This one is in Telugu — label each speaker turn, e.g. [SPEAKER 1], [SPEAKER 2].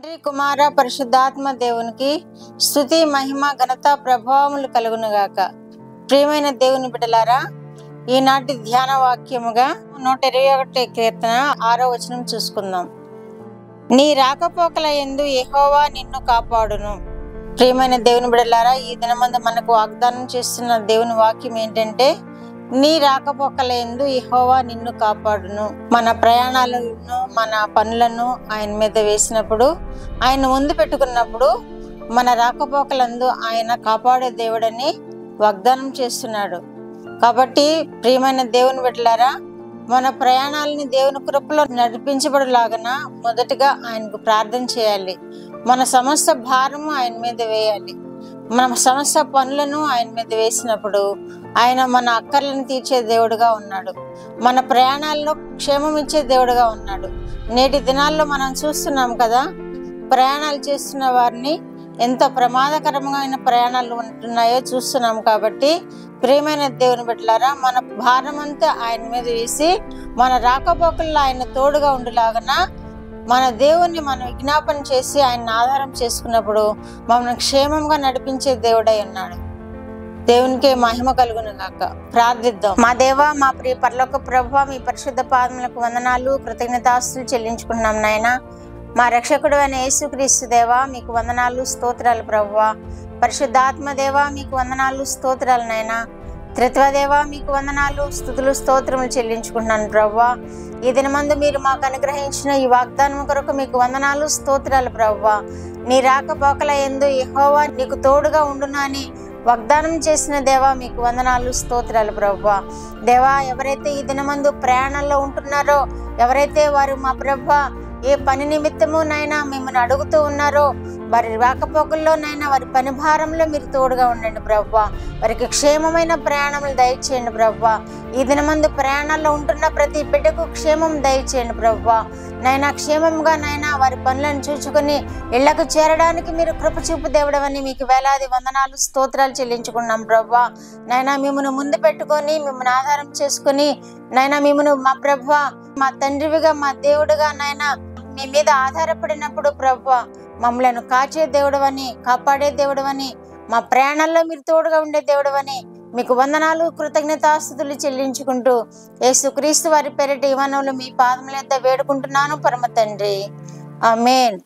[SPEAKER 1] తండ్రి కుమార పరిశుద్ధాత్మ దేవునికి స్తుతి మహిమ ఘనత ప్రభావములు కలుగునుగాక. ప్రియమైన దేవుని బిడ్డలారా, ఈనాటి ధ్యాన వాక్యముగా 121 కీర్తన 6వ వచనం చూసుకుందాం. నీ రాకపోకల యందు యెహోవా నిన్ను కాపాడును. ప్రియమైన దేవుని బిడ్డలారా, ఈ దినమందు మనకు వాగ్దానం చేస్తున్న దేవుని వాక్యం ఏంటంటే, నీ రాకపోకల యందు యెహోవా నిన్ను కాపాడును. మన ప్రయాణాలను మన పనులను ఆయన మీద వేసినప్పుడు, ఆయన ముందు పెట్టుకున్నప్పుడు మన రాకపోకలందు ఆయన కాపాడే దేవుడని వాగ్దానం చేస్తున్నాడు. కాబట్టి ప్రియమైన దేవుని బిడ్డలారా, మన ప్రయాణాలని దేవుని కృపలో నడిపించబడులాగన మొదటగా ఆయనకు ప్రార్థన చేయాలి. మన సమస్త భారము ఆయన మీద వేయాలి. మన సమస్త పనులను ఆయన మీద వేసినప్పుడు ఆయన మన అక్కర్లను తీర్చే దేవుడుగా ఉన్నాడు. మన ప్రయాణాల్లో క్షేమం ఇచ్చే దేవుడుగా ఉన్నాడు. నేటి దినాల్లో మనం చూస్తున్నాం కదా, ప్రయాణాలు చేస్తున్న వారిని ఎంత ప్రమాదకరమైన ప్రయాణాలు ఉంటున్నాయో చూస్తున్నాం. కాబట్టి ప్రియమైన దేవుని బిడ్డలారా, మన భారం అంతా ఆయన మీద వేసి మన రాకపోకల్లో ఆయన తోడుగా ఉండులాగన మన దేవుణ్ణి మనం విజ్ఞాపన చేసి ఆయన ఆధారం చేసుకున్నప్పుడు మమ్మల్ని క్షేమంగా నడిపించే దేవుడై ఉన్నాడు. దేవునికే మహిమ కలుగును గాక. ప్రార్థిద్దాం. మా దేవా, మా ప్రియ పరలోక ప్రభువా, మీ పరిశుద్ధ పాదములకు వందనాలు, కృతజ్ఞతాస్తులు చెల్లించుకుంటున్నాం నాయన. మా రక్షకుడు అయిన యేసుక్రీస్తు దేవా, మీకు వందనాలు, స్తోత్రాలు ప్రభువా. పరిశుద్ధాత్మ దేవా, మీకు వందనాలు, స్తోత్రాలు నాయన. త్రిత్వదేవా, మీకు వందనాలు, స్తుతులు, స్తోత్రములు చెల్లించుకుంటున్నాను ప్రభువా. ఈ దినమందు మీరు మాకు అనుగ్రహించిన ఈ వాగ్దానం కొరకు మీకు వందనాలు, స్తోత్రాలు ప్రభువా. నీ రాకపోకల యందు యెహోవా నీకు తోడుగా ఉండును అని వాగ్దానం చేసిన దేవా, మీకు వందనాలు, స్తోత్రాలు ప్రభువా. దేవా, ఎవరైతే ఈ దినమందు ప్రయాణంలో ఉంటున్నారో, ఎవరైతే వారు మా ప్రభువా ఏ పని నిమిత్తము నైనా మిమ్మల్ని అడుగుతూ ఉన్నారో, వారి రాకపోకల్లో నైనా వారి పని భారంలో మీరు తోడుగా ఉండండి ప్రభువా. వారికి క్షేమమైన ప్రయాణములు దయచేయండి ప్రభువా. ఈ దినమందు ప్రయాణాల్లో ఉంటున్న ప్రతి బిడ్డకు క్షేమం దయచేయండి ప్రభువా. నైనా క్షేమంగా నైనా వారి పనులను చూచుకొని ఇళ్లకు చేరడానికి మీరు కృప చూపు దేవుడవని మీకు వేలాది వందనాలు, స్తోత్రాలు చెల్లించుకున్నాం ప్రభువా. నైనా మిమ్మల్ని ముందు పెట్టుకొని మిమ్మల్ని ఆధారం చేసుకుని నైనా మిమ్మల్ని మా ప్రభువా, మా తండ్రివిగా మా దేవుడుగా నైనా మీ మీద ఆధారపడినప్పుడు ప్రభువా మమ్మలను కాచే దేవుడవని, కాపాడే దేవుడవని, మా ప్రయాణాల్లో మీరు తోడుగా ఉండే దేవుడవని మీకు వందనాలు, కృతజ్ఞతాస్తుతులు చెల్లించుకుంటూ యేసుక్రీస్తు వారి పేరిట ఈ మనవులు మీ పాదముల యొద్ద వేడుకుంటున్నాను పరమ తండ్రి. ఆమేన్.